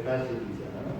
540장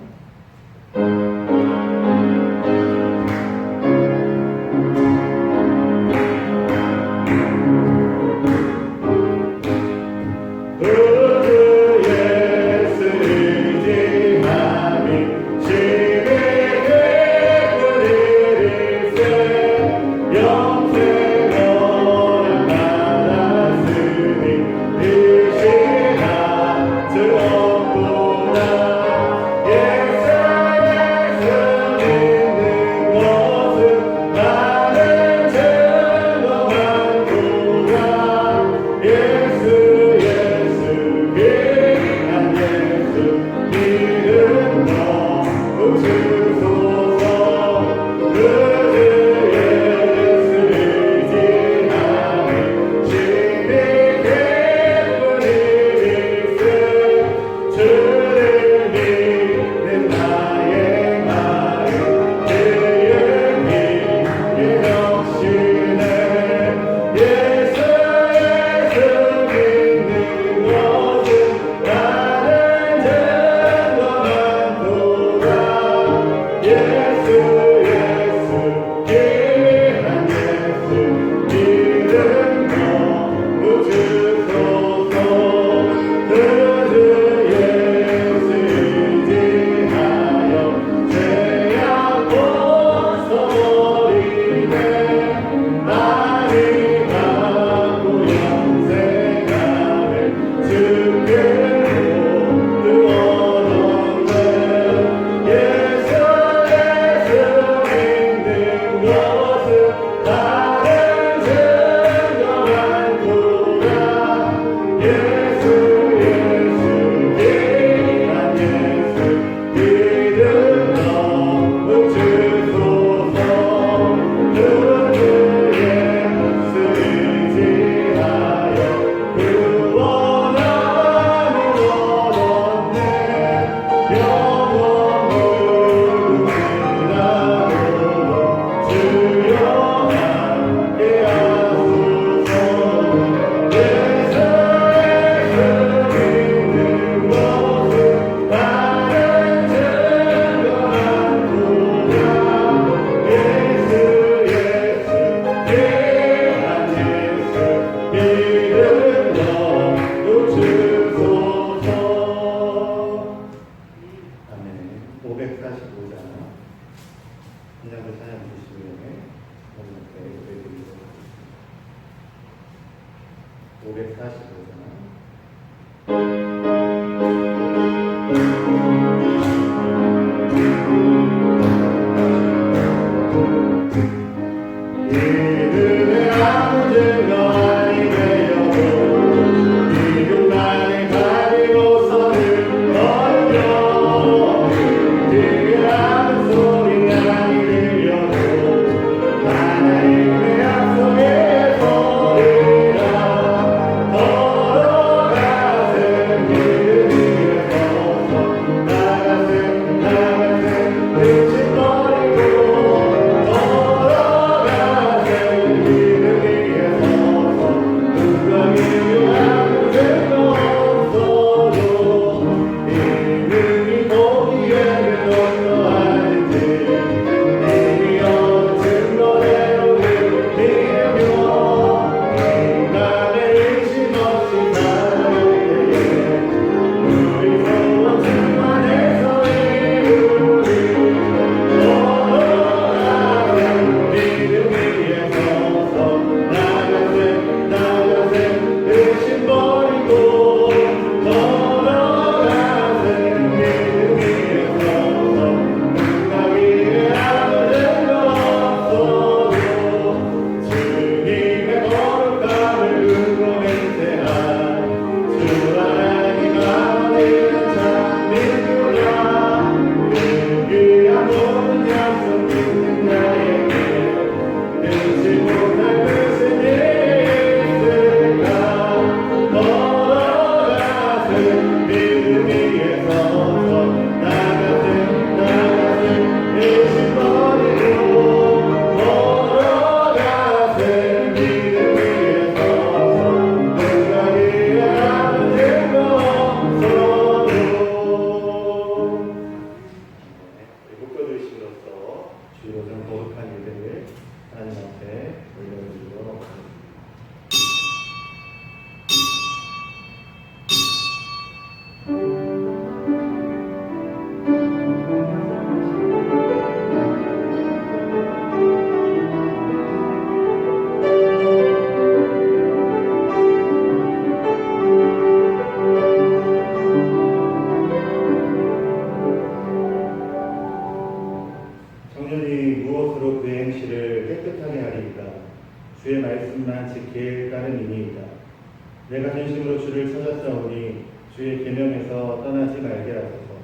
하오니 주의 계명에서 떠나지 말게 하소서.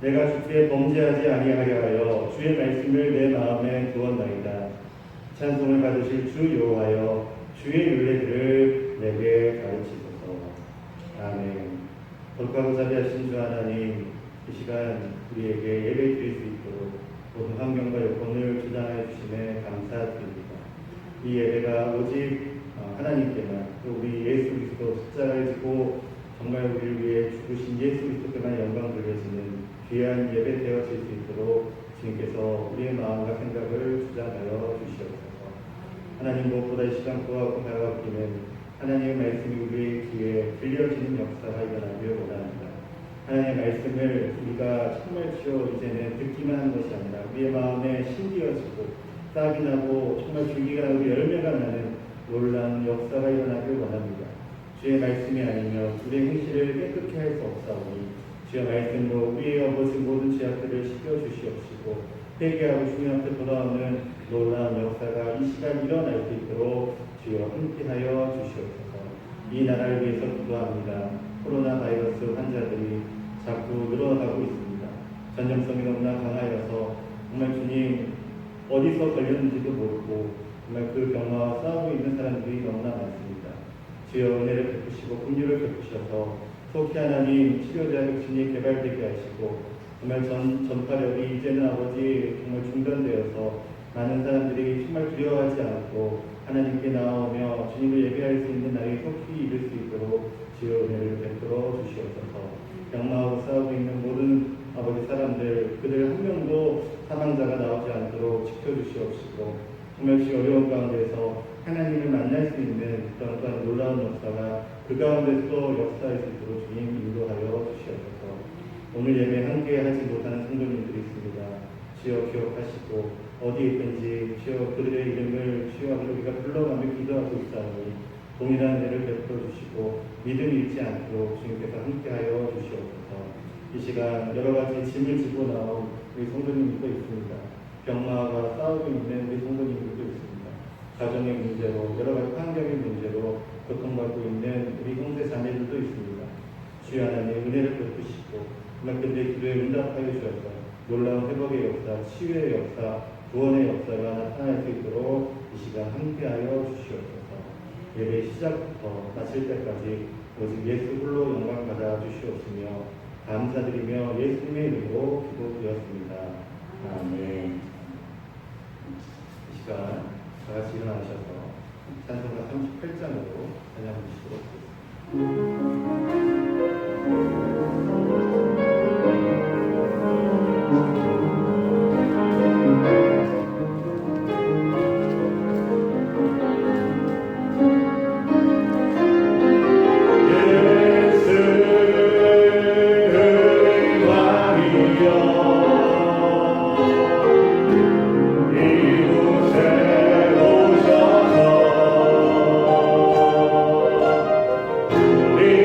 내가 주께 범죄하지 아니하려 하여 주의 말씀을 내 마음에 두었나이다. 찬송을 받으실 주 여호와여 주의 율례들을 내게 가르치소서. 아멘. 거룩하고 자비하신 주 하나님, 이 시간 우리에게 예배 드릴 수 있도록 모든 환경과 여건을 주장해 주심에 감사드립니다. 이 예배가 오직 하나님께만, 또 우리 예수 그리스도 십자가를 지고 정말 우리를 위해 죽으신 예수 그리스도께만 영광 돌려지는 귀한 예배 되어질 수 있도록 주님께서 우리의 마음과 생각을 주장하여 주시옵소서. 하나님, 무엇보다 이 시간 구하고 다가오기는 하나님의 말씀이 우리의 귀에 들려지는 역사가 일어나길 원합니다. 하나님의 말씀을 우리가 정말 이제는 듣기만 하는 것이 아니라 우리의 마음에 심기어지고 싹이 나고 정말 줄기가 나고 열매가 나는 놀라운 역사가 일어나길 원합니다. 주의 말씀이 아니면 우리의 행실을 깨끗게 할 수 없사오니 주의 말씀으로 우리의 어버진 모든 죄악들을 씻겨주시옵시고 회개하고 주님 앞에 돌아오는 놀라운 역사가 이 시간 일어날 수 있도록 주여 함께하여 주시옵소서. 이 나라를 위해서 기도합니다. 코로나 바이러스 환자들이 자꾸 늘어나고 있습니다. 전염성이 너무나 강하여서 정말 주님 어디서 걸렸는지도 모르고 정말 그 병마와 싸우고 있는 사람들이 너무나 많습니다. 주여 은혜를 베푸시고 긍휼을 베푸셔서 속히 하나님 치료자 백신이 개발되게 하시고 정말 전파력이 이제는 아버지 정말 중단되어서 많은 사람들이 정말 두려워하지 않고 하나님께 나오며 주님을 예배할 수 있는 날이 속히 이룰 수 있도록 주여 은혜를 베풀어 주시옵소서. 병마하고 싸우고 있는 모든 아버지 사람들, 그들 한 명도 사망자가 나오지 않도록 지켜주시옵시고 정말 그 어려운 가운데서 하나님을 만날 수 있는 그런 또한 놀라운 역사가 그 가운데서 역사할 수 있도록 주님 인도하여 주시옵소서. 오늘 예배 함께 하지 못하는 성도님들이 있습니다. 주여 기억하시고 어디에 있든지 주여 그들의 이름을 주여 우리가 불러가며 기도하고 있사오니 동일한 은혜를 베풀어 주시고 믿음이 잃지 않도록 주님께서 함께하여 주시옵소서. 이 시간 여러 가지 짐을 지고 나온 우리 성도님들도 있습니다. 병마와 싸우고 있는 우리 성도님들도 있습니다. 가정의 문제로 여러 가지 환경의 문제로 고통받고 있는 우리 형제 자매들도 있습니다. 주여 하나님 은혜를 베푸시고 정말 그들의 기도에 응답하여 주셔서 놀라운 회복의 역사, 치유의 역사, 구원의 역사가 나타날 수 있도록 이 시간 함께하여 주시옵소서. 예배 시작부터 마칠 때까지 오직 예수 홀로 영광 받아 주시옵시며 감사드리며 예수님의 이름으로 기도드렸습니다. 아멘. 이 시간 다 같이 일어나셔서 찬송가 38장으로 찬양 주시도록 하겠습니다. 우리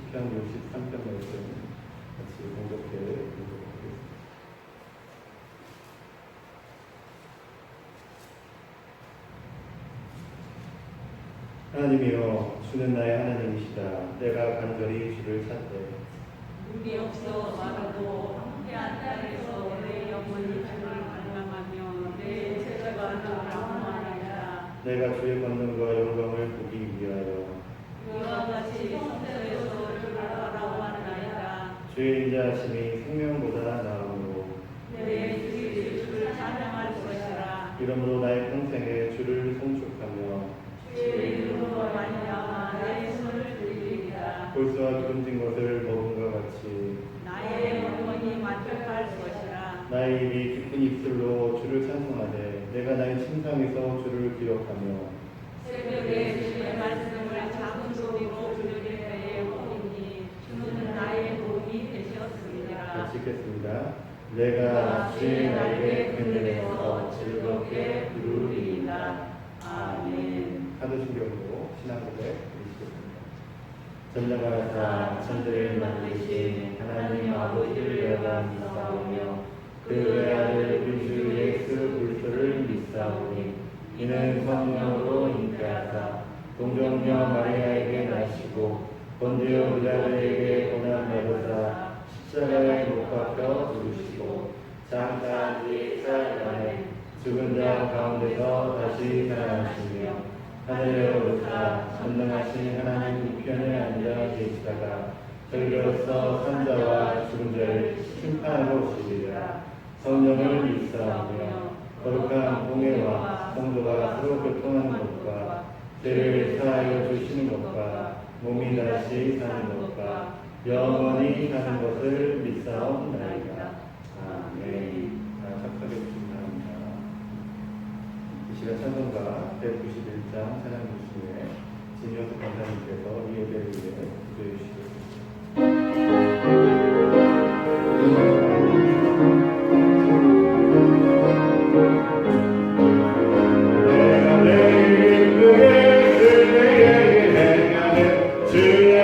시편 63편 말씀 같이 공독해 보도록 하겠습니다. 하나님이여, 주는 나의 하나님이시다. 내가 간절히 주를 찾되 눈이 없어 말하고 함께한 땅에서 내 영혼이 주를 갈망하며 내 제자가 나를 원하나이다. 내가 주의 권능과 영광을 보기 위하여 이와 같이 성전에서 주를 바라보나이다. 주의 인자하심이 생명보다 나으므로 내 주의 주를 찬양할 것이라. 이러므로 나의 평생에 주를 송축하며 주의 이름으로 말미암아 내 손을 들리리라. 볼수와 기름진 것을 먹음과 같이 나의 영혼이 만족할 것이라. 나의 입이 기쁜 입술로 주를 찬송하되 내가 나의 침상에서 주를 기억하며 새벽에 주의 말씀을 작은 소리로 들을 때에 보니 주는 나의 도움이 되셨습니다. 같이 읽겠습니다. 내가 주의 날개 그늘에서 즐겁게 부르리이다. 아멘. 사도신경으로 신앙 고백 드리시겠습니다. 전능하사 천지를 만드신 하나님 아버지를 내가 믿사오며 그 외아들 우리 주 예수 그리스도를 믿사오니 이는 성령으로 잉태하사 동정녀 마리아에게 나시고 본디오 빌라도에게 고난 받으사 십자가에 못 박혀 죽으시고 장사 뒤 4일 만에 죽은 자 가운데서 다시 살아나시며 하늘에 오르사 전능하신 하나님 우편에 앉아 계시다가 저희로서 산자와 죽은 자를 심판하러 오시리라. 성령을 믿사오며 거룩한 공예와 성도가 서로 교통하는 것과 죄를 사하여 주시는 것과 몸이 다시 사는 것과 영원히 사는 것을 믿사옵나이다. 아멘. 착하게 주신 바랍니다. 이 시간 찬송가 191장 찬양 부시에 진여수 강사님께서 이 예배를 위해 기도해 주시겠습니다. 주의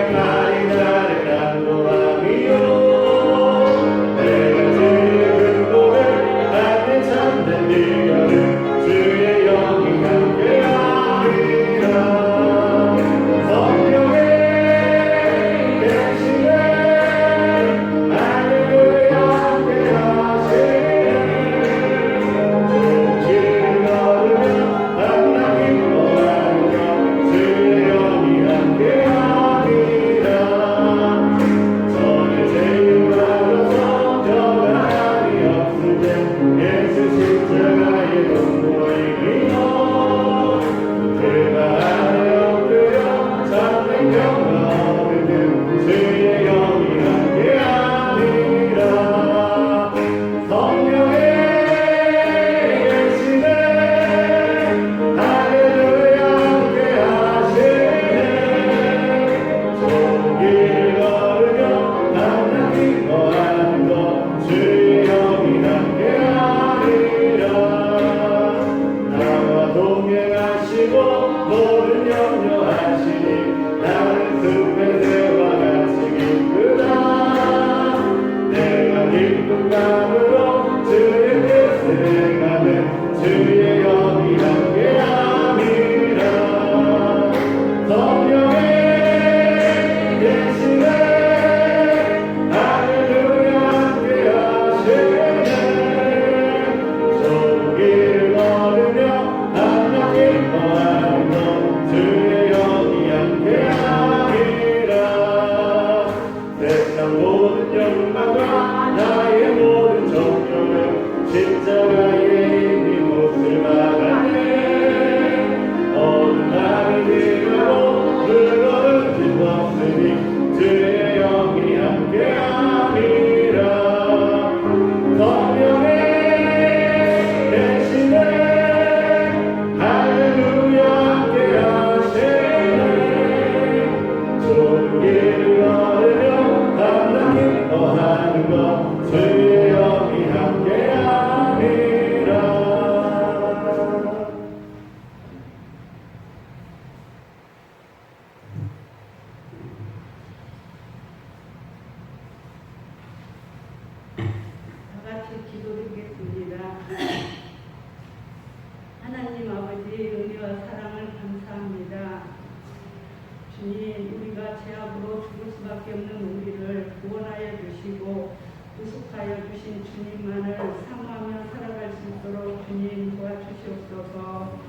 너희밖에 없는 우리를 구원하여 주시고 구속하여 주신 주님만을 사모하며 살아갈 수 있도록 주님 도와주시옵소서.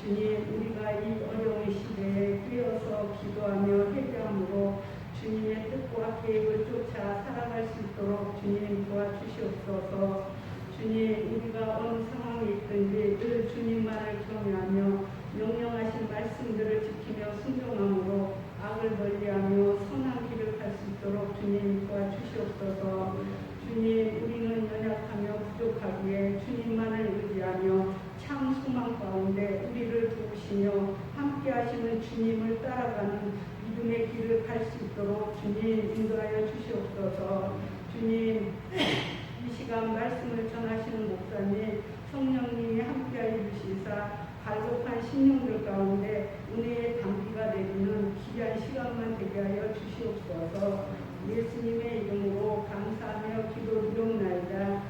주님, 우리가 이 어려운 시대에 깨어서 기도하며 회개함으로 주님의 뜻과 계획을 쫓아 살아갈 수 있도록 주님 도와주시옵소서. 주님, 우리가 어느 상황에 있든지 늘 주님만을 경외하며 명령하신 말씀들을 지키며 순종함으로 악을 멀리하며 선한 길을 갈 수 있도록 주님 도와주시옵소서. 주님, 우리는 연약하며 부족하기에 주님만을 의지하며 참 소망 가운데 우리를 도우시며 함께 하시는 주님을 따라가는 믿음의 길을 갈 수 있도록 주님 인도하여 주시옵소서. 주님, 이 시간 말씀을 전하시는 목사님, 성령님이 함께하여 주시사 갈급한 심령들 가운데 은혜의 담비가 내리는 귀한 시간만 되게 하여 주시옵소서. 예수님의 이름으로 감사하며 기도드리옵나이다.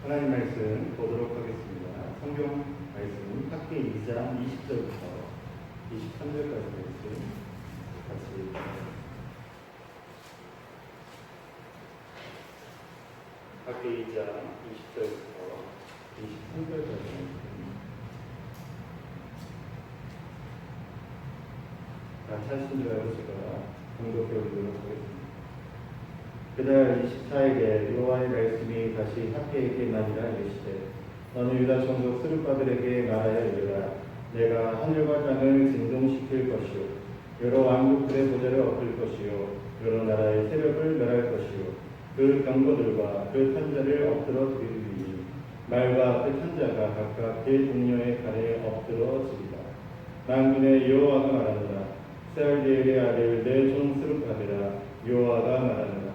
하나님 말씀 보도록 하겠습니다. 성경 말씀 학기 2장 20절부터 23절까지 말씀 같이 학기 2장 20절부터 23절까지 같이 하신 줄 알고 제가 공독해 오도록 하겠습니다. 그달 24일에 여호와의 말씀이 다시 학계에게만이라 이르시되 너는 유다 총독 스룹바벨에게 말하여 이르라. 내가 하늘과 땅을 진동시킬 것이요 여러 왕국들의 보좌를 엎을 것이요 여러 나라의 세력을 멸할 것이요 그 병거들과 그 탄자를 엎드러 드리리니 말과 그 탄자가 각각 그 동료의 칼에 엎드러지리라. 만군의 여호와가 말하노라. 세알디엘의 아들 내 종 스룹바벨아, 여호와가 말하노라.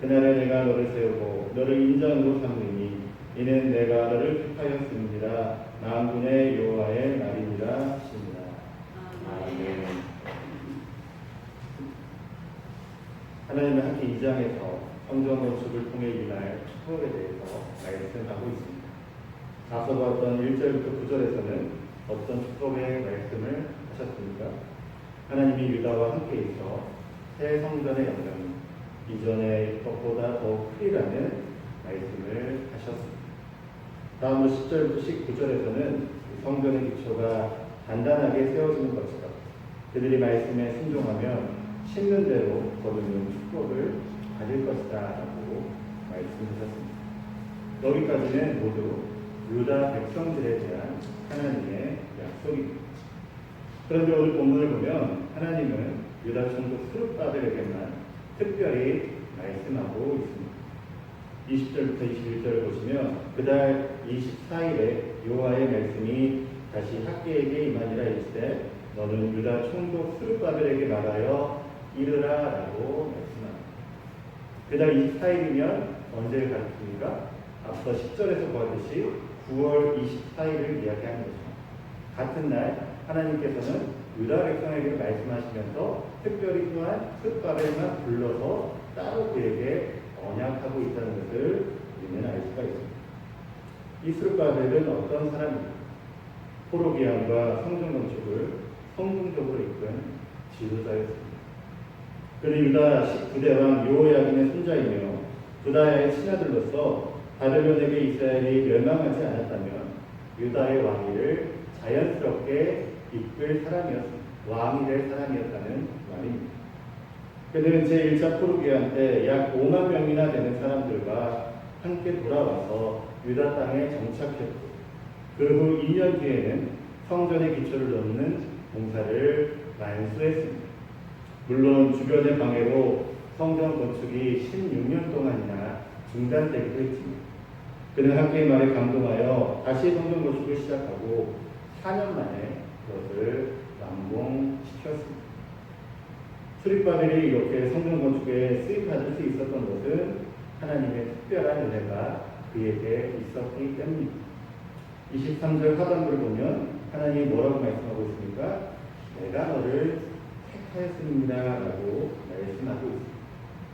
그날에 내가 너를 세우고 너를 인장으로 삼으니 이는 내가 너를 택하였습니다. 만군의 여호와의 말이니라 하시니라. 아멘. 하나님의 학기 2장에서 성전 건축을 통해 이날 축복에 대해서 말씀하고 있습니다. 앞서 봤던 1절부터 9절에서는 어떤 축복의 말씀을 하셨습니까? 하나님이 유다와 함께 있어 새 성전의 영광이 이전의 것보다 더 크리라는 말씀을 하셨습니다. 다음으로 10절부터 19절에서는 성전의 기초가 단단하게 세워지는 것처럼 그들이 말씀에 순종하면 심는 대로 거두는 축복을 받을 것이다 라고 말씀하셨습니다. 여기까지는 모두 유다 백성들에 대한 하나님의 약속입니다. 그런데 오늘 본문을 보면 하나님은 유다 총독 스룹바벨에게만 특별히 말씀하고 있습니다. 20절부터 21절을 보시면 그달 24일에 여호와의 말씀이 다시 학계에게 임하니라 이르시되 너는 유다 총독 스룹바벨에게 말하여 이르라 라고 말씀합니다. 그달 24일이면 언제를 가리킵니까? 앞서 10절에서 보았듯이 9월 24일을 이야기하는 거죠. 같은 날 하나님께서는 유다 백성에게 말씀하시면서 특별히 또한 스룹바벨만 불러서 따로 그에게 언약하고 있다는 것을 우리는 알 수가 있습니다. 이 스룹바벨은 어떤 사람입니까? 포로기함과 성전 건축을 성공적으로 이끈 지도자였습니다. 그는 유다 19대 왕 여호야김의 손자이며 부다야의 친아들로서 바벨론에게 이스라엘이 멸망하지 않았다면 유다의 왕위를 자연스럽게 이끌 사람이었습니다. 왕이 될 사람이었다는 말입니다. 그들은 제1차 포로기한 때 약 5만 명이나 되는 사람들과 함께 돌아와서 유다 땅에 정착했고 그 후 2년 뒤에는 성전의 기초를 놓는 공사를 완수했습니다. 물론 주변의 방해로 성전 건축이 16년 동안이나 중단되기도 했지만 그는 학계의 말에 감동하여 다시 성전 건축을 시작하고 4년 만에 그것을 완공시켰습니다. 스룹바벨이 이렇게 성전 건축에 수입받을 수 있었던 것은 하나님의 특별한 은혜가 그에게 있었기 때문입니다. 23절 하반부를 보면 하나님이 뭐라고 말씀하고 있습니까? 내가 너를 택하였습니다 라고 말씀하고 있습니다.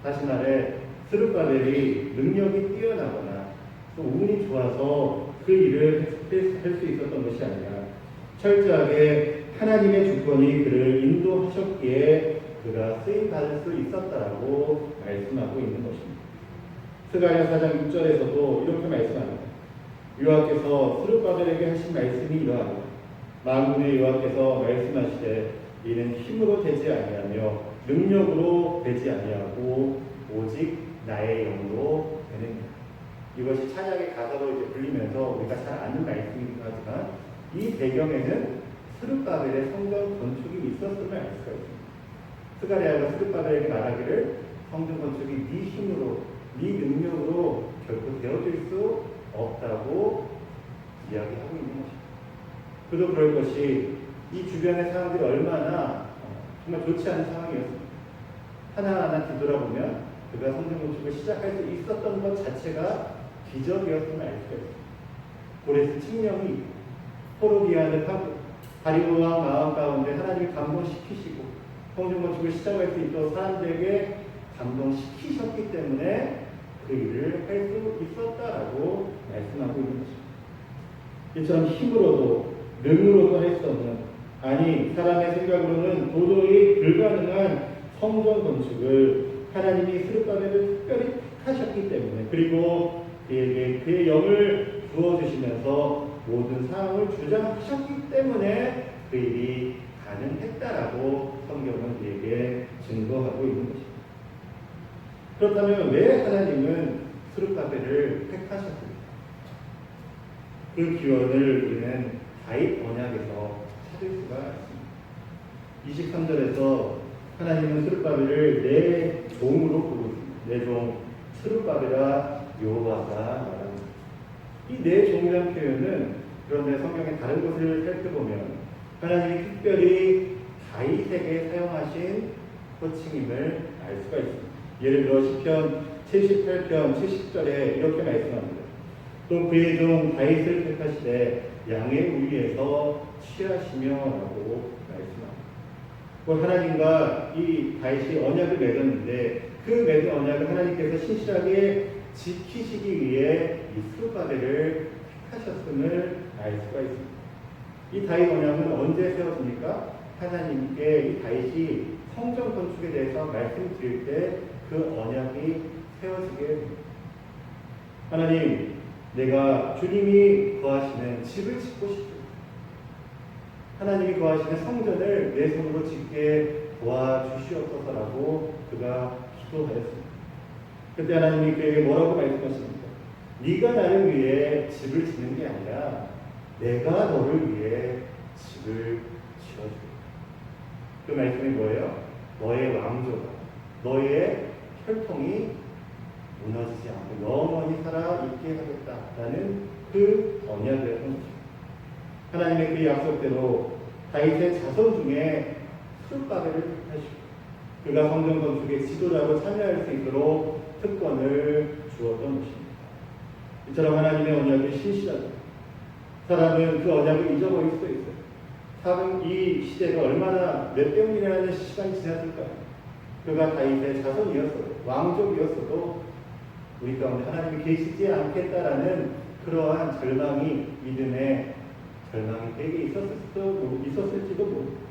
다시 말해 스룹바벨이 능력이 뛰어나거나 또 운이 좋아서 그 일을 할 수 있었던 것이 아니라 철저하게 하나님의 주권이 그를 인도하셨기에 그가 쓰임받을 수 있었다라고 말씀하고 있는 것입니다. 스가랴 4장 6절에서도 이렇게 말씀합니다. 여호와께서 스룹바벨에게 하신 말씀이 이러하다. 만군의 여호와께서 말씀하시되 이는 힘으로 되지 아니하며 능력으로 되지 아니하고 오직 나의 영으로 되느니라. 이것이 찬양의 가사로 이제 불리면서 우리가 잘 아는 말씀이기도 하지만 이 배경에는 스룹바벨의 성전 건축이 있었음을 알 수가 있습니다. 스가랴가 스룹바벨에게 말하기를 성전 건축이 네 힘으로, 네 능력으로 결코 되어질 수 없다고 이야기하고 있는 것입니다. 그도 그럴 것이 이 주변의 상황들이 얼마나 정말 좋지 않은 상황이었습니다. 하나하나 뒤돌아보면 그가 성전 건축을 시작할 수 있었던 것 자체가 기적이었음을 알 수가 있습니다. 고레스 칙령이 있고 포로디아를 하고 다리오 왕 마음 가운데 하나님이 감동시키시고 성전 건축을 시작할 수 있도록 사람들에게 감동시키셨기 때문에 그 일을 할 수 있었다라고 말씀하고 있는 것입니다. 이처럼 힘으로도 능으로도 할 수 없는, 아니 사람의 생각으로는 도저히 불가능한 성전 건축을 하나님이 스룹바벨을 특별히 택하셨기 때문에, 그리고 그에게 그의 영을 부어주시면서 모든 상황을 주장하셨기 때문에 그 일이 가능했다라고 성경은 그에게 증거하고 있는 것입니다. 그렇다면 왜 하나님은 스룹바벨을 택하셨습니까? 그 기원을 우리는 다윗 언약에서 찾을 수가 있습니다. 23절에서 하나님은 스룹바벨을 내 종으로 부르고 있습니다. 내 종 스룹바벨아 여호와가 말합니다. 이 내 종이라는 표현은 그런데 성경의 다른 곳을 살펴보면 하나님이 특별히 다윗에게 사용하신 호칭임을 알 수가 있습니다. 예를 들어 시편 78편 70절에 이렇게 말씀합니다. 또 그의 종 다윗을 택하시되 양의 우리에서 취하시며 라고 말씀합니다. 그 하나님과 이 다윗이 언약을 맺었는데 그 맺은 언약을 하나님께서 신실하게 지키시기 위해 이 스룹바벨을 택하셨음을 알 수가 있습니다. 이 다윗 언약은 언제 세워집니까? 하나님께 이 다윗이 성전 건축에 대해서 말씀드릴 때 그 언약이 세워지게 됩니다. 하나님, 내가 주님이 거하시는 집을 짓고 싶습니다. 하나님이 거하시는 성전을 내 손으로 짓게 도와주시옵소서라고 그가 기도하였습니다. 그때 하나님이 그에게 뭐라고 말씀하십니까? 네가 나를 위해 집을 짓는 게 아니라 내가 너를 위해 집을 지어주겠다. 그 말씀이 뭐예요? 너의 왕조가, 너의 혈통이 무너지지 않고 영원히 살아있게 하겠다라는 그 언약을 한 것입니다. 하나님의 그 약속대로 다윗의 자손 중에 스룹바벨을 택하시고 그가 성전 건축의 지도자로 참여할 수 있도록 특권을 주었던 것입니다. 이처럼 하나님의 언약이 신실하다. 사람은 그 언약을 잊어버릴 수도 있어요. 사람 이 시대가 얼마나 몇 백년이라는 시간이 지났을까요? 그가 다윗의 자손이었어도 왕족이었어도 우리 가운데 하나님이 계시지 않겠다라는 그러한 절망이, 믿음의 절망이 되게 있었을지도 모릅니다.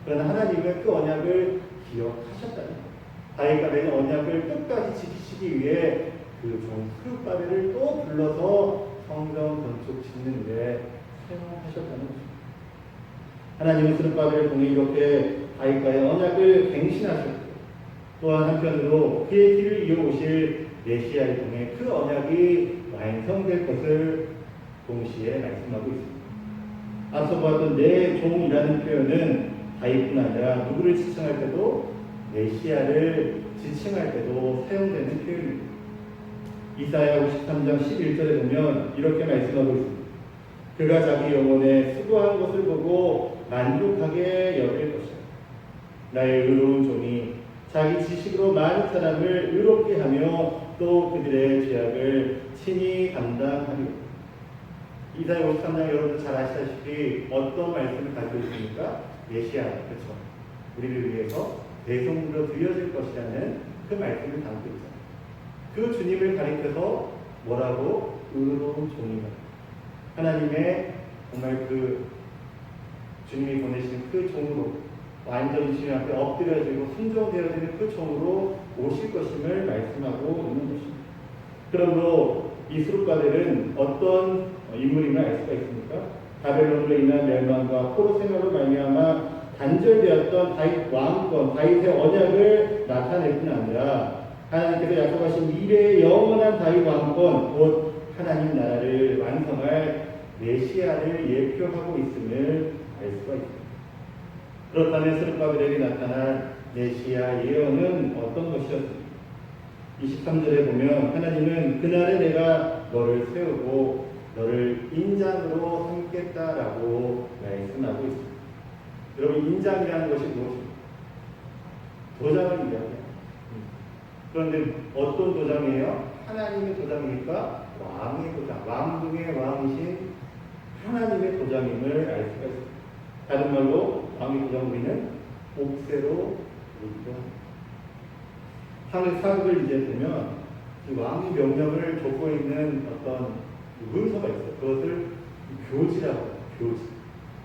그러나 하나님은 그 언약을 기억하셨다는 것. 다윗과 맺은 언약을 끝까지 지키시기 위해 그 종 스룹바벨을 또 불러서 성전 건축 짓는 데 사용하셨다는 것입니다. 하나님은 스룹바벨을 통해 이렇게 다윗과의 언약을 갱신하셨고 또한 한편으로 그의 길을 이어오실 메시아를 통해 그 언약이 완성될 것을 동시에 말씀하고 있습니다. 앞서 보았던 내 종이라는 표현은 다윗뿐 아니라 누구를 지칭할 때도 메시아를 지칭할 때도 사용되는 표현입니다. 이사야 53장 11절에 보면 이렇게 말씀하고 있습니다. 그가 자기 영혼에 수고한 것을 보고 만족하게 여길 것이다. 나의 의로운 종이 자기 지식으로 많은 사람을 의롭게 하며 또 그들의 죄악을 친히 감당하리라. 이사야 53장 여러분들 잘 아시다시피 어떤 말씀을 가지고 있습니까? 메시아, 그렇죠? 우리를 위해서 대성으로 드려질 것이라는 그 말씀을 담고 있잖아요. 그 주님을 가리켜서 뭐라고? 의로운 종이다. 하나님의 정말 그 주님이 보내신 그 종으로 완전히 주님 앞에 엎드려지고 순종되어지는 그 종으로 오실 것임을 말씀하고 있는 것입니다. 그러므로 이 수르바벨은 어떤 인물임을 알 수가 있습니까? 바벨론으로 인한 멸망과 포로 생활로 말미암아 단절되었던 다윗 왕권, 다윗의 언약을 나타낼 뿐 아니라 하나님께서 약속하신 미래의 영원한 다윗 왕권, 곧 하나님 나라를 완성할 메시아를 예표하고 있음을 알 수가 있습니다. 그렇다면 스룹바벨에게 나타난 메시아 예언은 어떤 것이었습니까? 23절에 보면 하나님은 그날에 내가 너를 세우고 너를 인장으로 삼겠다라고 말씀하고 있습니다. 여러분, 인장이라는 것이 무엇입니까? 도장을 이야기합니다. 그런데 어떤 도장이에요? 하나님의 도장입니까? 왕의 도장, 왕중의 왕이신 하나님의 도장임을 알 수가 있습니다. 다른 말로 왕의 도장 우리는 옥새로 보기도 합니다. 하늘 사극을 이제 보면 이 왕의 명령을 적고 있는 어떤 문서가 있어요. 그것을 교지라고 해요. 교지.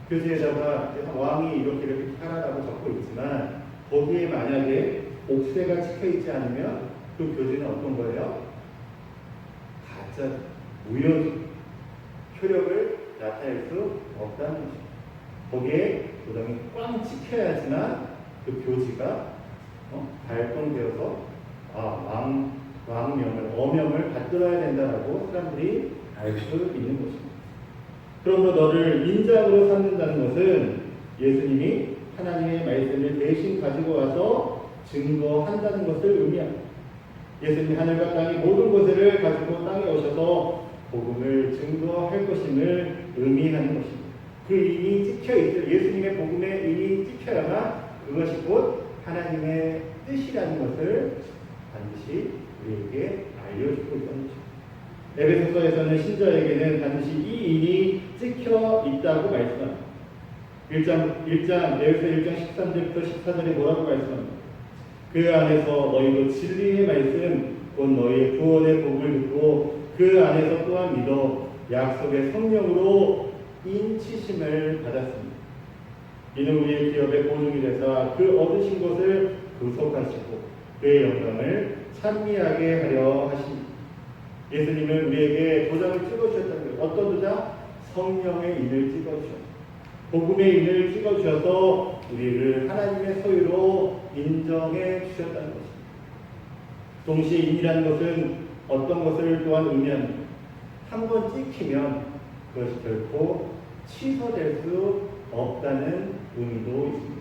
교지에다가 왕이 이렇게 하라라고 적고 있지만 거기에 만약에 옥새가 찍혀 있지 않으면 그 교지는 어떤 거예요? 가짜, 무효 효력을 나타낼 수 없다는 것입니다. 거기에 도장이 꽝 찍혀야지만 그 교지가 발동되어서 왕명을, 어명을 받들어야 된다라고 사람들이 알 수 있는 것입니다. 그러므로 너를 인장으로 삼는다는 것은 예수님이 하나님의 말씀을 대신 가지고 와서 증거한다는 것을 의미합니다. 예수님이 하늘과 땅의 모든 것을 가지고 땅에 오셔서 복음을 증거할 것임을 의미하는 것입니다. 그 인이 찍혀있을 예수님의 복음의 인이 찍혀야만 그것이 곧 하나님의 뜻이라는 것을 반드시 우리에게 알려주고 있다는 것입니다. 에베소서에서는 신자에게는 반드시 이 인이 찍혀 있다고 말씀합니다. 1장 에베소 1장 13절부터 14절에 뭐라고 말씀합니다. 그 안에서 너희도 진리의 말씀 곧 너희의 구원의 복을 듣고 그 안에서 또한 믿어 약속의 성령으로 인치심을 받았습니다. 이는 우리의 기업의 보증이 되사 그 얻으신 것을 구속하시고 그의 영광을 찬미하게 하려 하십니다. 예수님은 우리에게 도장을 찍어주셨다는 거예요. 어떤 도장? 성령의 인을 찍어주셨습니다. 복음의 인을 찍어주셔서 우리를 하나님의 소유로 인정해 주셨다는 것입니다. 동시에 인이라는 것은 어떤 것을 또한 의미합니다. 한 번 찍히면 그것이 결코 취소될 수 없다는 의미도 있습니다.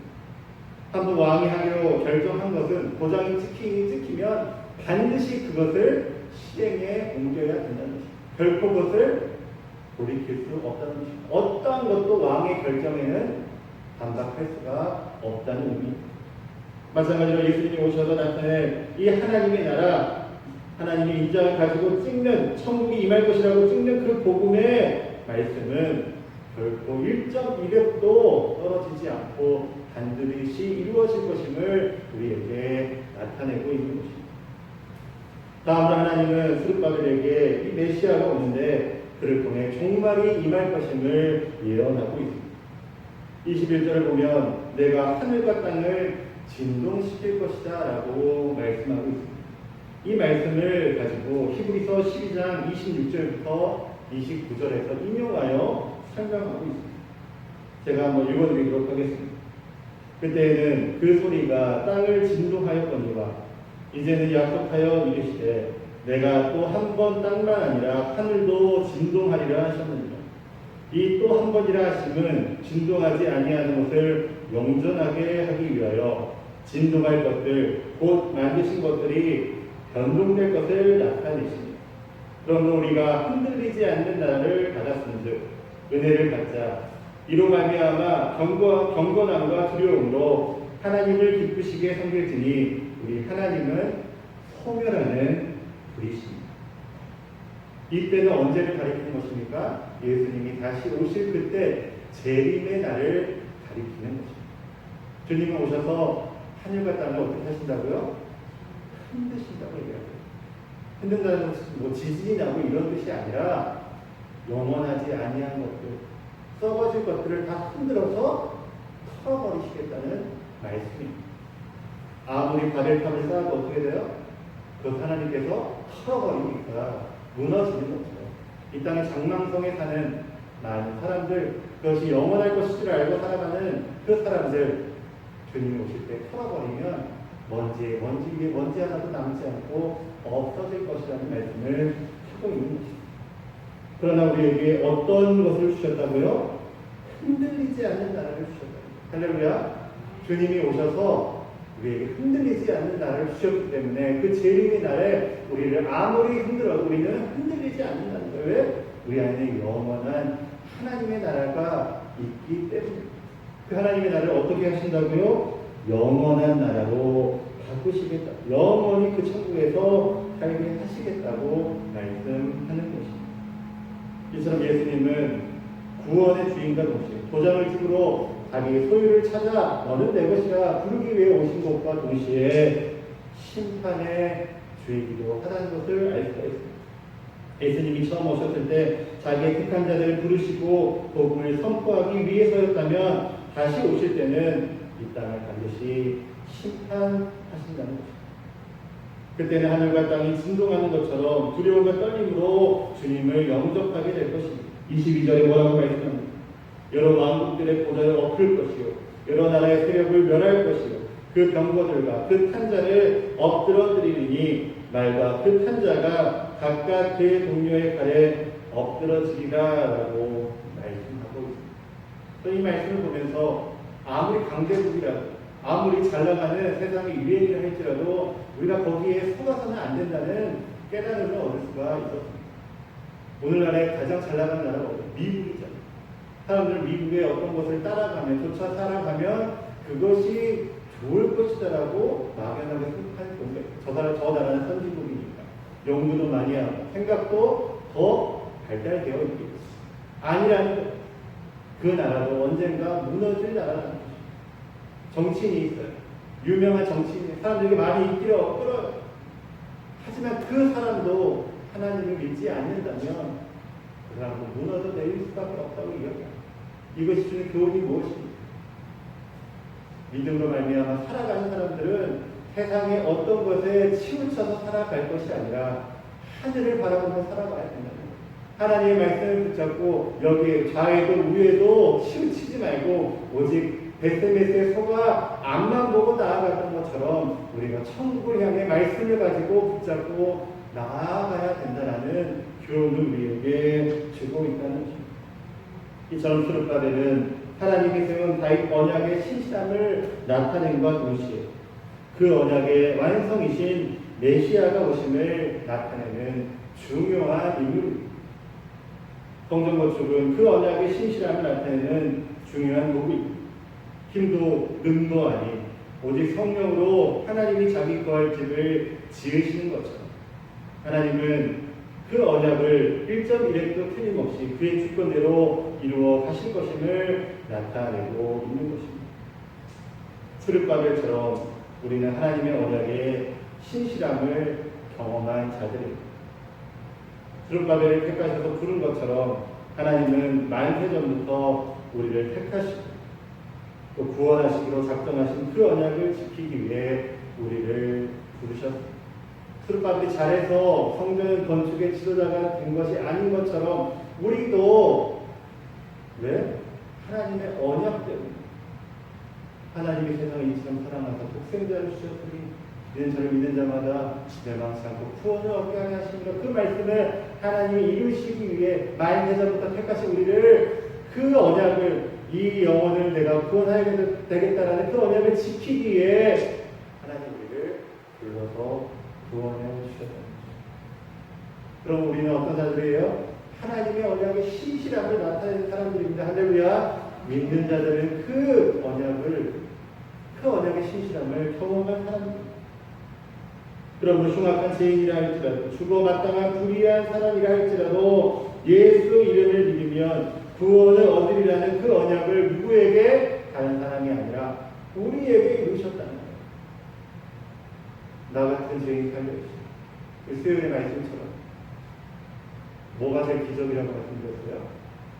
한 번 왕이 하기로 결정한 것은 도장이 찍히면 반드시 그것을 실행에 옮겨야 된다는 것입니다. 결코 그것을 돌이킬 수 없다는 것입니다. 어떠한 것도 왕의 결정에는 반박할 수가 없다는 의미입니다. 마찬가지로 예수님이 오셔서 나타낼 이 하나님의 나라, 하나님의 인장을 가지고 찍는 천국이 임할 것이라고 찍는 그 복음의 말씀은 결코 1.2둩도 떨어지지 않고 반드시 이루어질 것임을 우리에게 나타내고 있는 것입니다. 다음으로 하나님은 스룹바벨에게 이 메시아가 오는데 그를 통해 종말이 임할 것임을 예언하고 있습니다. 21절을 보면 내가 하늘과 땅을 진동시킬 것이다 라고 말씀하고 있습니다. 이 말씀을 가지고 히브리서 12장 26절부터 29절에서 인용하여 설명하고 있습니다. 제가 한번 읽어드리도록 하겠습니다. 그때에는 그 소리가 땅을 진동하였거니와 이제는 약속하여 이르시되 내가 또 한 번 땅만 아니라 하늘도 진동하리라 하셨느니라. 이 또 한 번이라 하심은 진동하지 아니하는 것을 영전하게 하기 위하여 진동할 것들 곧 만드신 것들이 변동될 것을 나타내십니다. 그러므로 우리가 흔들리지 않는 나라를 받았은즉 은혜를 받자. 이로 말미암아 경건함과 두려움으로 하나님을 기쁘시게 섬길지니 우리 하나님은 소멸하는 불이십니다. 이때는 언제를 가리키는 것입니까? 예수님이 다시 오실 그때 재림의 날을 가리키는 것입니다. 주님은 오셔서 하늘과 땅을 어떻게 하신다고요? 흔드신다고 얘기합니다. 흔든다는 것은 뭐 지진이 나고 이런 뜻이 아니라 영원하지 아니한 것들, 썩어질 것들을 다 흔들어서 털어버리시겠다는 말씀입니다. 아무리 바벨탑을 쌓아도 어떻게 돼요? 그 하나님께서 털어버리니까 무너지는 거죠. 이 땅의 장망성에 사는 많은 사람들, 그것이 영원할 것인 줄 알고 살아가는 그 사람들, 주님이 오실 때 털어버리면 먼지 위에 먼지 하나도 남지 않고 없어질 것이라는 말씀을 하고 있는 것입니다. 그러나 우리에게 어떤 것을 주셨다고요? 흔들리지 않는 나라를 주셨다. 할렐루야. 주님이 오셔서 우리에게 흔들리지 않는 나라를 주셨기 때문에 그 재림의 날에 우리를 아무리 흔들어도 우리는 흔들리지 않는다는 거예요. 왜? 우리 안에 영원한 하나님의 나라가 있기 때문에. 그 하나님의 나라를 어떻게 하신다고요? 영원한 나라로 바꾸시겠다. 영원히 그 천국에서 살게 하시겠다고 말씀하는 것입니다. 이처럼 예수님은 구원의 주인과 동시에 도장을 찍으러 자기의 소유를 찾아 너는 내 것이라 부르기 위해 오신 것과 동시에 심판의 주이기도 하다는 것을 알 수가 있습니다. 예수님이 처음 오셨을 때 자기의 택한 자들을 부르시고 복음을 선포하기 위해서였다면 다시 오실 때는 이 땅을 반드시 심판하신다는 것입니다. 그때는 하늘과 땅이 진동하는 것처럼 두려움과 떨림으로 주님을 영접하게 될 것입니다. 22절에 뭐라고 말씀합니까? 여러 왕국들의 보좌를 엎을 것이요 여러 나라의 세력을 멸할 것이요 그 병거들과 그 탄자를 엎드러뜨리니 말과 그 탄자가 각각 그의 동료의 칼에 엎드러지리라라고 말씀하고 있습니다. 이 말씀을 보면서 아무리 강대국이라도 아무리 잘 나가는 세상의 유행이라 할지라도 우리가 거기에 속아서는 안 된다는 깨달음을 얻을 수가 있었습니다. 오늘날에 가장 잘 나가는 나라가 미국이죠. 사람들은 미국의 어떤 것을 따라가면, 쫓아 살아가면 그것이 좋을 것이다라고 막연하게 생각하는 경우가 저 나라는 선진국이니까 연구도 많이 하고 생각도 더 발달되어 있겠죠. 아니라는 것. 그 나라도 언젠가 무너질 나라라는 것입니다. 정치인이 있어요. 유명한 정치인, 사람들에게 많이 인기를 끌어요. 하지만 그 사람도 하나님을 믿지 않는다면 그 사람도 무너져 내릴 수밖에 없다고 이야기합니다. 이것이 주는 교훈이 무엇입니까? 믿음으로 말미암아 살아가는 사람들은 세상의 어떤 것에 치우쳐서 살아갈 것이 아니라 하늘을 바라보며 살아가야 된다. 하나님의 말씀을 붙잡고 여기에 좌에도 우에도 치우치지 말고 오직 베스메스의 소가 앞만 보고 나아갔던 것처럼 우리가 천국을 향해 말씀을 가지고 붙잡고 나아가야 된다는 교훈을 우리에게 주고 있다는 것입니다. 이처럼 스룹바벨은 하나님이 세운 다윗 언약의 신실함을 나타낸과 동시에 그 언약의 완성이신 메시아가 오심을 나타내는 중요한 인물입니다. 성전건축은 그 언약의 신실함을 나타내는 중요한 도구입니다. 힘도 능도 아닌 오직 성령으로 하나님이 자기 거할 집을 지으시는 것처럼 하나님은 그 언약을 1.1획도 틀림없이 그의 주권대로 이루어 가실 것임을 나타내고 있는 것입니다. 스룹바벨처럼 우리는 하나님의 언약의 신실함을 경험한 자들입니다. 스룹바벨을 택하셔서 부른 것처럼 하나님은 만세전부터 우리를 택하시고 또 구원하시기로 작정하신 그 언약을 지키기 위해 우리를 부르셨습니다. 스룹바벨이 잘해서 성전 건축의 지도자가 된 것이 아닌 것처럼 우리도 왜? 하나님의 언약 때문에 하나님이 세상을 이처럼 사랑하사 독생자를 주셨으니 이는 저를 믿는 자마다 멸망치 않고 구원을 얻게 하려 하시니라. 그 말씀을 하나님이 이루시기 위해 만세전부터 택하신 우리를 그 언약을 이 영혼을 내가 구원하게 되겠다라는 그 언약을 지키기 위해 하나님 우리를 불러서 구원해 주셨다는 것입니다. 그럼 우리는 어떤 자들이에요? 하나님의 언약의 신실함을 나타내는 사람들입니다. 할렐루야. 믿는 자들은 그 언약의 신실함을 경험한 사람입니다. 그러므로 흉악한 죄인이라 할지라도 죽어 마땅한 불의한 사람이라 할지라도 예수 이름을 믿으면 구원을 얻으리라는 그 언약을 누구에게? 다른 사람이 아니라 우리에게 이루셨다는 거예요. 나 같은 죄인 살려주시고 수요일의 말씀처럼 뭐가 제일 기적이라고 말씀드렸어요?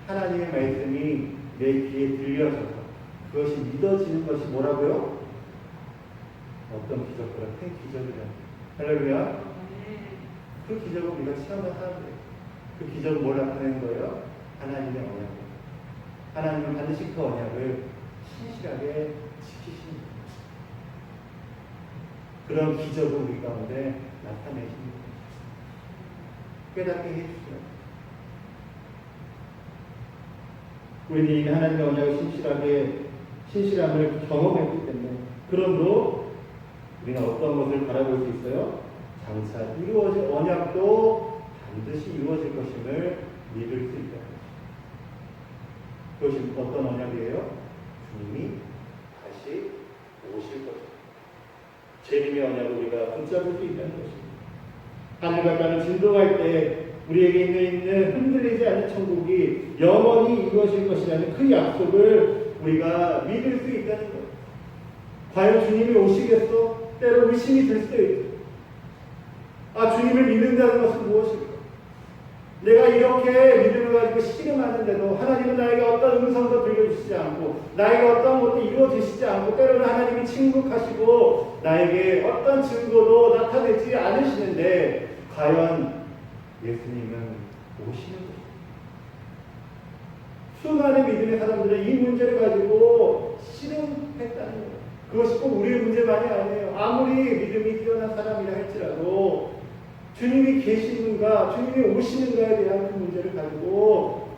하나님의 말씀이 내 귀에 들려져서 그것이 믿어지는 것이 뭐라고요? 어떤 기적보다 큰 기적이다. 할렐루야. 그 기적을 우리가 체험한 사람들이에요. 그 기적은 뭘 나타내는 거예요? 하나님의 언약. 하나님은 반드시 그 언약을 신실하게 지키십니다. 그런 기적을 우리 가운데 나타내십니다. 깨닫게 해주세요. 우리는 이미 하나님의 언약을 신실함을 경험했기 때문에 그러므로 우리는 어떤 것을 바라볼 수 있어요? 장차 이루어질 언약도 반드시 이루어질 것임을 믿을 수 있다. 그것이 어떤 언약이에요? 주님이 다시 오실 것입니다. 재림의 언약을 우리가 붙잡을 수 있다는 것입니다. 하늘과 땅을 진동할 때 우리에게 있는 흔들리지 않는 천국이 영원히 이루어질 것이라는 그 약속을 우리가 믿을 수 있다는 거예요. 과연 주님이 오시겠어? 때로 의심이 들 수도 있고, 주님을 믿는다는 것은 무엇일까? 내가 이렇게 믿음을 가지고 씨름하는데도 하나님은 나에게 어떤 음성도 들려주시지 않고 나에게 어떤 것도 이루어지시지 않고 때로는 하나님이 침묵하시고 나에게 어떤 증거도 나타내지 않으시는데 과연 예수님은 오시는 것입니다. 수많은 믿음의 사람들은 이 문제를 가지고 씨름했다는 거예요. 그것이 꼭 우리의 문제만이 아니에요. 아무리 믿음이 뛰어난 사람이라 할지라도 주님이 계시는가, 주님이 오시는가에 대한 그 문제를 가지고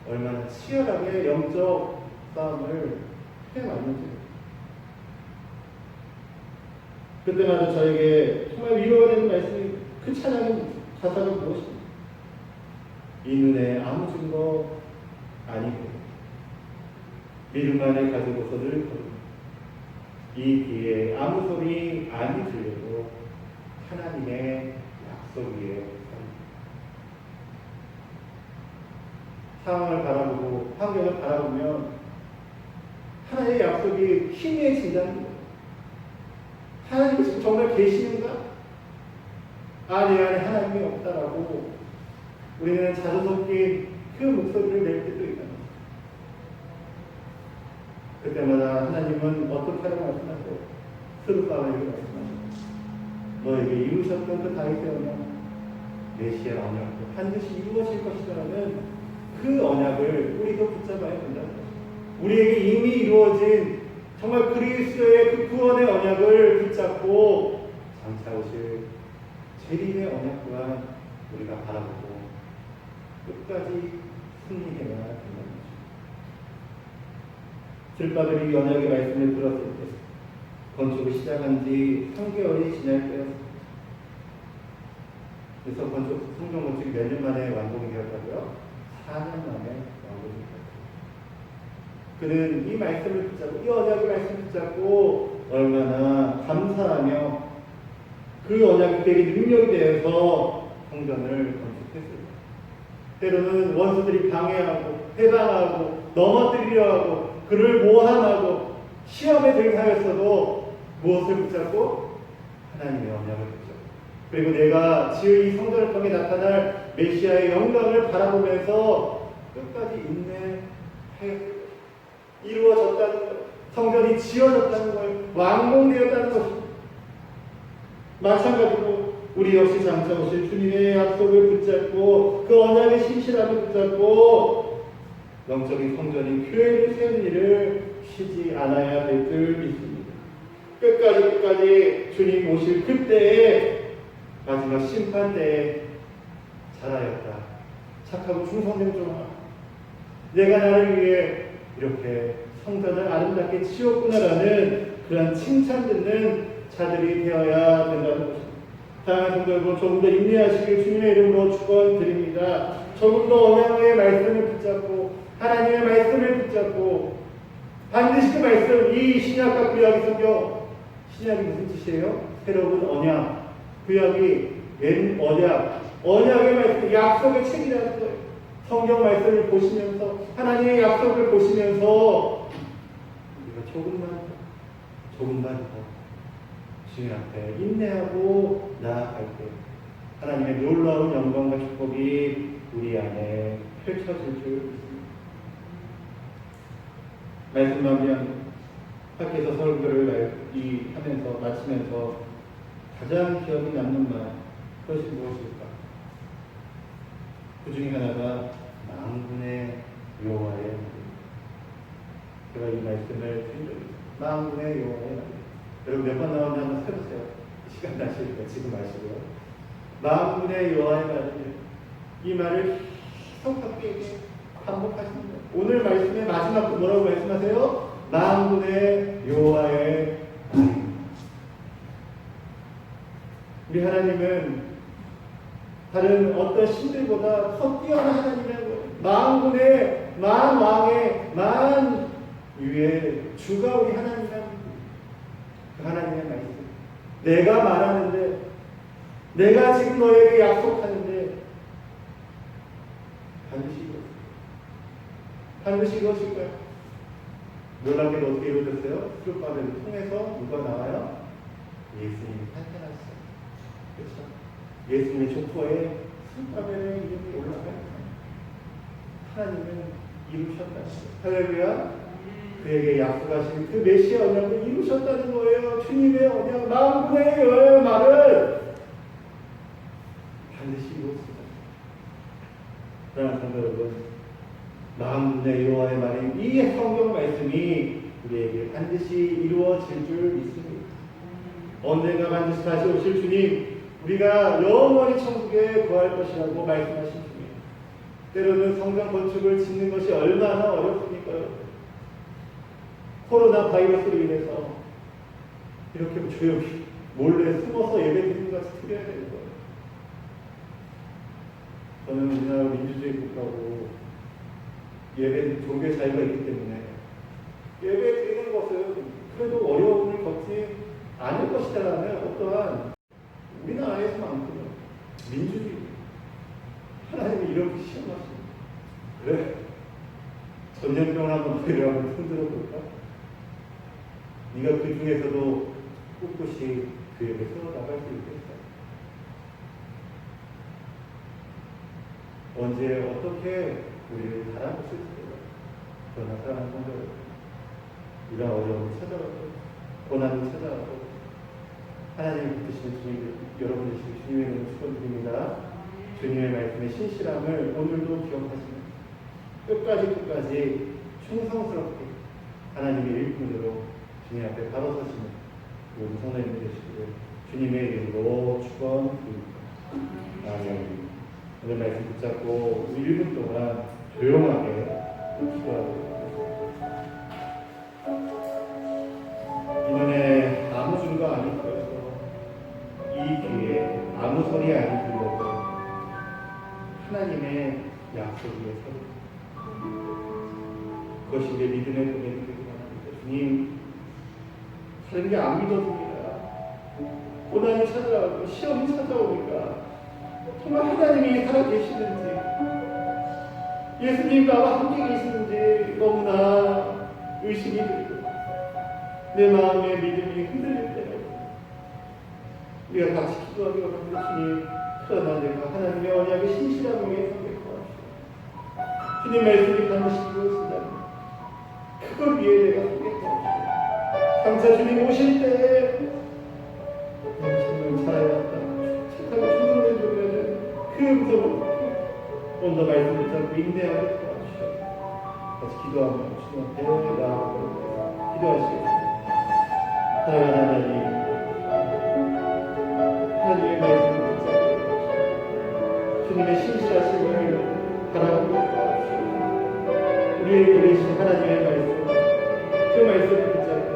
얼마나 치열하게 영적 싸움을 해왔는지. 그때마다 저에게 정말 위로가 되는 말씀이 그 찬양의 가사가 무엇입니까? 이 눈에 아무 증거 아니고 믿음만을 가지고서 늘 걸음. 이 귀에 아무 소리 아니 들려도 하나님의 약속 위에 상황을 바라보고 환경을 바라보면 하나님의 약속이 희미해진다는 거예요. 하나님이 지금 정말 계시는가? 내 안에 하나님이 없다라고 우리는 자주 섞인 그 목소리를 낼 때도 있다는 거예요. 그때마다 하나님은 어떻게 하라고 말씀하세요? 스룹바벨에게 말씀하세요. 너에게 이루셨던 그 다윗의 언약, 메시아 언약도 반드시 이루어질 것이라는 그 언약을 우리도 붙잡아야 된다는 거죠. 우리에게 이미 이루어진 정말 그리스도의 그 구원의 언약을 붙잡고 장차 오실 재림의 언약 또한 우리가 바라보고 끝까지 승리해야 된다는 거죠. 들바들이 이 언약의 말씀을 들었을 때 건축을 시작한 지 3개월이 지날 때였습니다. 그래서 성전 건축이 몇 년 만에 완공이 되었다고요? 4년 만에 완공이 되었습니다. 그는 이 말씀을 붙잡고 이 언약의 말씀을 붙잡고 얼마나 감사하며 그 언약이 그에게 능력이 되어서 성전을 건축했습니다. 때로는 원수들이 방해하고 해방하고 넘어뜨리려 하고 그를 모함하고 시험에 들게 하였어도 무엇을 붙잡고? 하나님의 언약을 붙잡고 그리고 내가 지을 이 성전을 통해 나타날 메시아의 영광을 바라보면서 끝까지 인내하였습니다. 이루어졌다는 거예요. 성전이 지어졌다는 거예요. 완공되었다는 것입니다. 마찬가지로 우리 역시 장차 오실 주님의 약속을 붙잡고 그 언약의 신실함을 붙잡고 영적인 성전인 교회를 세우는 일을 쉬지 않아야 될 줄 믿습니다. 끝까지 주님 오실 그때에 마지막 심판 때에 잘하였다. 착하고 충성된 종아. 내가 나를 위해 이렇게 성전을 아름답게 지었구나라는 그런 칭찬 듣는 자들이 되어야 된다는 것입니다. 사랑하는 성도 여러분, 조금 더 인내하시길 주님의 이름으로 축원드립니다. 조금 더 언약의 말씀을 붙잡고 하나님의 말씀을 붙잡고 반드시 그 말씀, 이 신약과 구약의 성경, 신약이 무슨 뜻이에요? 새로운 언약, 구약이 웬 언약의 말씀, 약속의 책이라는 거예요. 성경 말씀을 보시면서 하나님의 약속을 보시면서 우리가 조금만 더 주님 앞에 인내하고 나아갈 때 하나님의 놀라운 영광과 축복이 우리 안에 펼쳐질 줄 믿습니다. 말씀 마무리한 밖에서 설교를 하면서 마치면서 가장 기억이 남는 말, 그것이 무엇일까? 그 중에 하나가 만군의 여호와의 말입니다. 제가 이 말씀을 드린 적이 있습니다. 만군의 여호와의 말입니다. 여러분 몇 번 나오는지 한번 세보세요. 시간 나시니까 지금 마시고요. 만군의 여호와의 말입니다. 이 말을 계속하게 반복하십니다. 오늘 말씀의 마지막 뭐라고 말씀하세요? 만군의 여호와의 말입니다. 우리 하나님은 다른 어떤 신들보다 더 뛰어난 하나님이라고. 만군의 만왕의 만유의 주가 우리 하나님이라고. 그 하나님의 말씀. 내가 말하는데, 내가 지금 너에게 약속하는데 반드시 이것일 거야. 놀랍게도 어떻게 이루어졌어요? 수르바벨을 통해서 누가 나와요? 예수님이 탄생하셨어요. 그렇죠? 예수님의 족보에 수르바벨의 이름이 올라가요. 하나님은 이루셨다. 할렐루야. 그에게 약속하신 그 메시아 언약을 이루셨다는 거예요. 주님의 언약, 만군의 여호와의 말을 반드시 이루었습니다. 사랑하는 성도 여러분, 만군의 여호와의 말인 이 성경 말씀이 우리에게 반드시 이루어질 줄 믿습니다. 언젠가 반드시 다시 오실 주님, 우리가 영원히 천국에 거할 것이라고 말씀하신 주님. 때로는 성전 건축을 짓는 것이 얼마나 어렵습니까요? 코로나 바이러스로 인해서 이렇게 조용히 몰래 숨어서 예배드리는 것을 드려야 되는 거예요. 저는 우리나라 민주주의 국가고 예배 종교 자유가 있기 때문에 예배 드리는 것은 그래도 어려움을 겪지 않을 것이다라는 어떠한 우리나라에서만큼은 민주주의, 하나님이 이렇게 시험하십니다. 그래, 전염병을 한번 너희를 한번 흔들어 볼까? 네가 그 중에서도 꿋꿋이 그 예배에서 나갈 수 있겠어? 언제 어떻게 우리를 달아보실지도. 그러나 사랑하는 성도 여러분, 이런 어려움을 찾아가고 고난을 찾아가고 하나님이 붙드시는 주님, 여러분 되시는 주님의 이름으로 축원드립니다. 주님의 말씀의 신실함을 오늘도 기억하시면 끝까지 충성스럽게 하나님의 일꾼으로 주님 앞에 바로 서시는 모든 성도님들 되시기를 주님의 이름으로 축원드립니다. 아멘. 오늘 말씀 붙잡고 1분 동안 조용하게 기도하고 이번에 아무 증거 아닐 거여서 이 귀에 아무 소리 아니 들려도 하나님의 약속 위에 서고 그것이 이제 믿음의 고백이 되기 바랍니다. 주님, 다른 게 안 믿어집니다. 고난이 찾아오고 시험이 찾아오니까 정말 하나님이 살아계시는지, 예수님 나와 함께 계시는지 너무나 의심이 들고 내 마음의 믿음이 흔들릴 때가 우리가 같이 기도하기 원합니다. 주님, 그러나 내가 하나님의 언약의 신실한 명에 선택하옵소서. 주님 말씀이 반드시 이루어진다면 그걸 위해 내가 선택하옵소서. 장차 주님 오실 때에 정말 살아야 한다. 착하고 충성된 종이라는 그 음성을 오늘 더 말씀 붙잡고 인내하게 도와주시옵소서. 같이 기도하며 주님한테 나아가고 기도하시겠습니다. 사랑하는 하나님, 하나님의 말씀을 붙잡고 주님의 신실하심을 바라보고 도와주시옵소서. 우리에게 계신 하나님의 말씀, 그 말씀을 붙잡고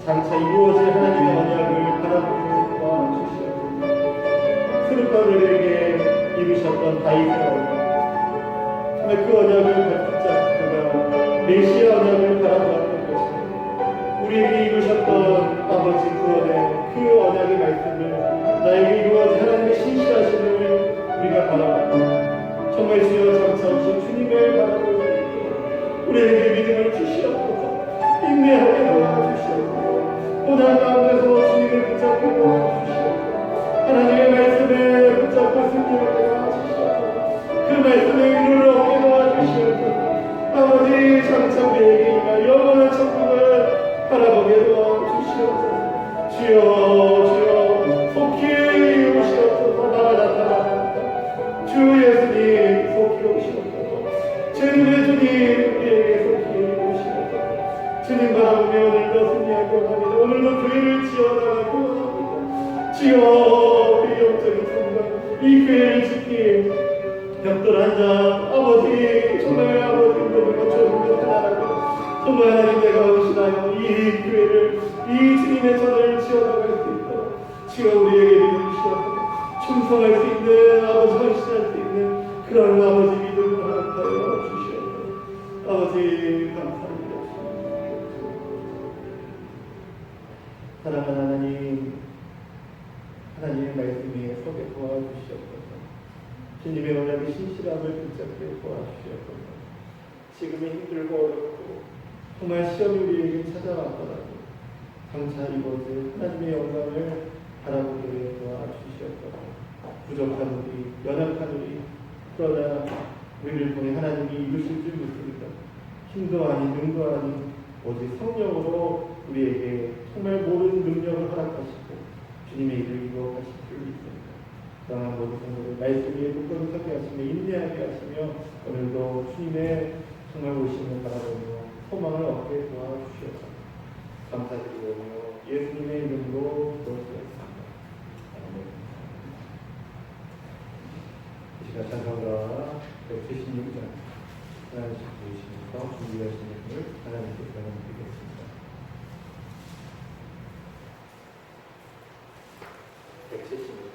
장차 이루어질 하나님의 언약을 바라보고 도와주시옵소서. 스룹바벨에게 이루셨던 다윗의 언약, 정말 그 언약을 붙잡고 메시아 언약을 바라보았던 것입니다. 우리에게 이루셨던 아버지 구원의 그 언약의 말씀을 나에게 이루어진 하나님의 신실하심을 우리가 바라보고 정말 주여 장차 오신 주님을 바라보고 우리에게 믿음을 주시옵소서. 인내하게 도와주시옵소서. 고난 가운데서 주님을 붙잡고 도와주시옵소서. 하나님의 말씀에 붙잡고 승리하게 도와주시옵소서. 그 말씀의 위로를 얻게 도와주시옵소서. 아버지 장차 우리에게 임할 영원한 천국을 바라보게 도와주시옵소서. 주여 속히 오시옵소서. 나라나라 주 예수님 속히 오시옵소서. 주님의 주님 우리에게 속히 오시옵소서. 주님 바라보며 오늘도 승리하기 원합니다. 오늘도 교회를 지어나가기 원합니다. 주여 우리 영적인 성장 이 교회를 짓기 벽돌 한 장 아버지 정말 아버지 모든 것 좋은 것 하나라고 정말 하나님 내가 오시나요 이 교회를 이 주님의 전을 지어나갈 수 있도록 주여 우리에게 믿음 주시옵소서. 충성할 수 있는 아버지 헌신할 수 있는 그런 아버지 믿음을 허락하여 주시옵소서. 아버지 감사합니다. 사랑하는 하나님, 하나님의 말씀에 서게 도와주시옵소서. 주님의 언약의 신실함을 붙잡게 도와주시옵소서. 지금이 힘들고 어렵고 정말 시험이 우리에게 찾아왔더라도 장차 이곳을 하나님의 영광을 바라보게 도와주시옵소서. 부족한 우리, 연약한 우리, 그러나 우리를 통해 하나님이 이루실 줄 믿습니다. 힘도 아닌 능도 아닌 오직 성령으로 우리에게 정말 모든 능력을 허락하시고 주님의 일을 이루어가실 줄 믿습니다. 그러한 모든 성도를 말씀 위에 굳건히 서게 하시며 인내하게 하시며 오늘도 주님의 정말 오심을 바라보며 소망을 얻게 도와주시옵소서. 감사드리며 예수님의 이름으로 기도드렸습니다. 아멘. 이 시간 찬송가 176장 하나님께서 보이시면서 준비하신 일을 하나님께 드리겠습니다. 176장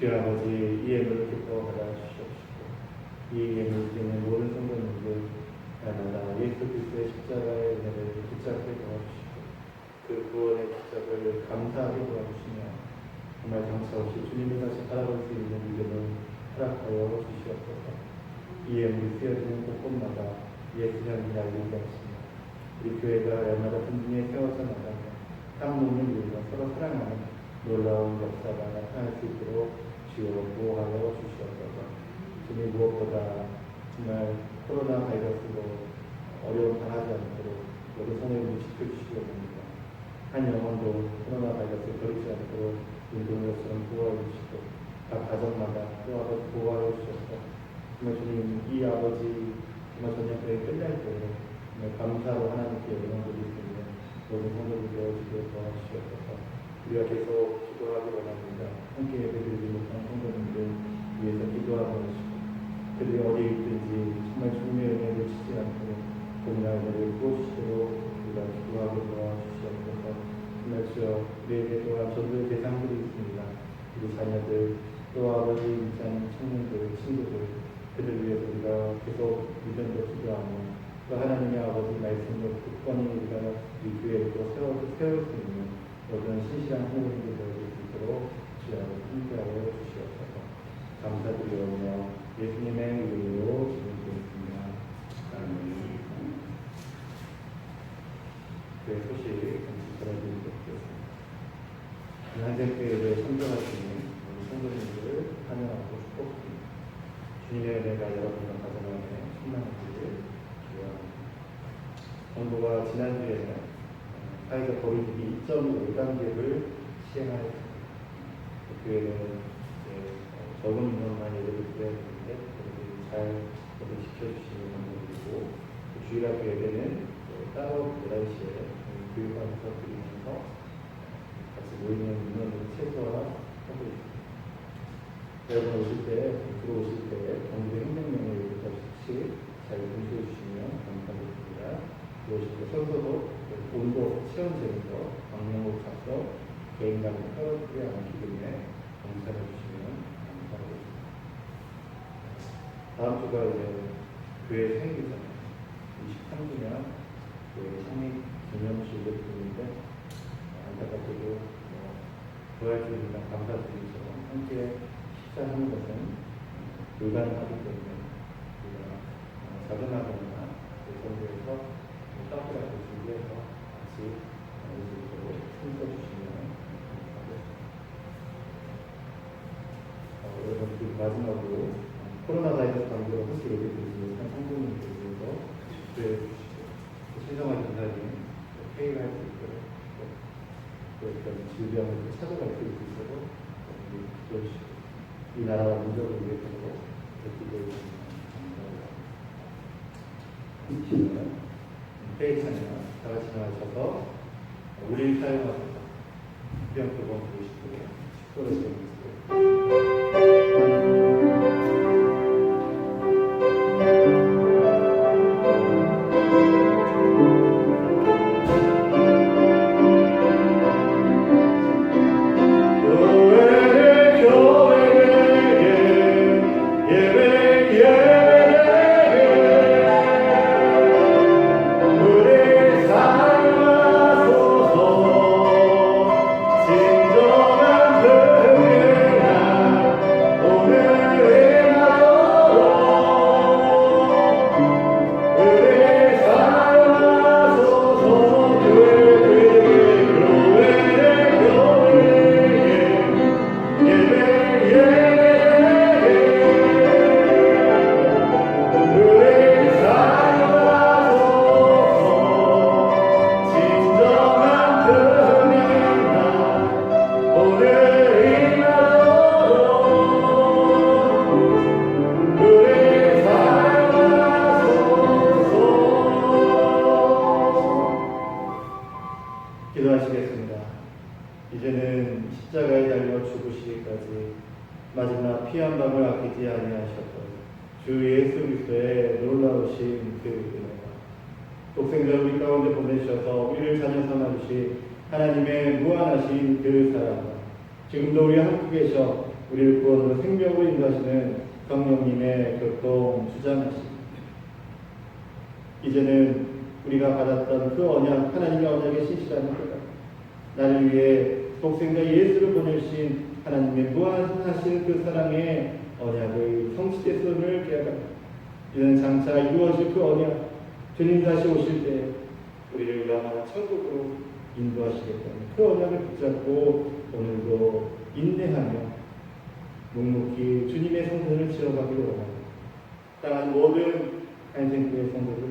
주여 아버지 이 예물을 기뻐 받아주시옵시고 이 예물을 드리는 모든 성도님들 날마다 예수 그리스도의 십자가의 은혜를 붙잡게 도와주시고 그 구원의 기적을 감사하게 도와주시며 정말 장차 없이 주님을 다시 바라볼 수 있는 믿음을 허락하여 주시옵소서. 이 예물이 쓰여지는 곳곳마다 예수 향기 날리게 하시며 우리 교회가 날마다 든든히 세워져 나가며 딱 놓는 일과 서로 사랑하는 놀라운 역사가 나타날 수 있도록 주여 보호하여 주시옵소서. 주님 무엇보다 정말 코로나 바이러스로 어려움 당하지 않도록 모든 성도님을 지켜주시기 원합니다. 한 영혼도 코로나 바이러스에 걸리지 않도록 운동력처럼 보호하여 주시고 각 가정마다 또 아버지 보호하여 주셔서 정말 주님 이 아버지 정말 전쟁터에 끝날 때에 정말 감사로 하나님께 영광 드릴 수 있는 모든 성도들 되어주기를 도와주시옵소서. 우리가 계속 기도하기 원합니다. 함께 예배드리지 못한 성도님들 위해서 기도하고 계시고 그들이 어디에 있든지 정말 주님의 은혜를 치지 않도록 고민할 은혜를 부어주시도록 우리가 기도하고 도와주시옵소서. 정말 주여 우리에게 또한 전도의 대상들이 있습니다. 우리 자녀들 또 아버지 믿지 청년들 친구들 그들 위해서 우리가 계속 믿음으로 기도하며 또 하나님의 아버지 말씀으로 굳건히 우리가 이 교회를 또 세울 수 있는 모든 신실한 성도님들 되어질 수 있도록 주여 함께하여 주시옵소서. 감사드리오며 예수님의 이름으로 기도드립니다. 아멘. 교회 소식 전해드리도록 하겠습니다. 한생교회를 선정하시는 우리 성도님들을 환영하고 축복합니다. 주님의 은혜가 여러분과 가정 안에 충만하기를 기원합니다. 정부가 지난주에는 사회적 거리두기 2.5단계를 시행하였습니다. 교회는 적은 인원만 예배를 드려야 되는데 잘 지켜주시는 방법이고 주일학 예배는 따로 11시에 교육하면서 드리면서 같이 모이는 인원을 최소화하고 있습니다. 여러분 오실 때, 들어오실 때 정부의 행정명을 혹시 잘 준수해 주시면 감사드립니다. 들어오실 때 서서도 온도, 체온제부터 방명록 작성, 개인감을 떨어지지 않기 때문에 검사해 주시면 감사하겠습니다. 다음 주가 이제 교회 생기잖아요. 23주년 교회 창립 기념식 예배인데 안타깝게도 부활주일이나 감사주일처럼 함께 식사하는 것은 불가능하기 때문에 우리가 자그마하거나 성도에서 떡 같은 준비해서 같이 나누시도록 힘써주시면 감사하겠습니다. 여러분 그 마지막으로 코로나 바이러스 관계로 함께 예배드리지 못한 성도님들 위해서 기도해 주시고 신성한 전사님 회의를 할 수 있도록 또 어떤 질병을 찾아갈 수 있도록 기도해 주시고 이 나라와 민족을 위해서도 기도해 주시면 감사합니다. 회의 찬양 다 같이 나와주셔서 우리를 사용하셔서 비형 두번 부르시고 식도를 세우시고 기도하시겠습니다. 이제는 십자가에 달려 죽으시기까지 마지막 피 한 방울 아끼지 아니하셨던 주 예수 그리스도의 놀라우신 그 은혜가 독생자 우리 가운데 보내주셔서 우리를 자녀 삼아주신 하나님의 무한하신 그 사랑과 지금도 우리 함께 계셔 우리를 구원으로 생명으로 인도하시는 성령님의 교통 주장하십니다. 이제는 우리가 받았던 그 언약, 하나님의 언약에 신실하는 거다. 나를 위해 독생자 예수를 보내신 하나님의 무한하신 그 사랑의 언약의 성취됐음을 깨닫고 이제는 장차 이루어질 그 언약, 주님 다시 오실 때 우리를 영원한 천국으로 인도하시겠다는 그 언약을 붙잡고 오늘도 인내하며 묵묵히 주님의 성전을 지어가기로 원합니다. 땅한 모든 한생교회 성도들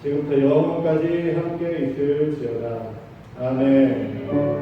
지금부터 영원까지 함께 있을지어다. 아멘.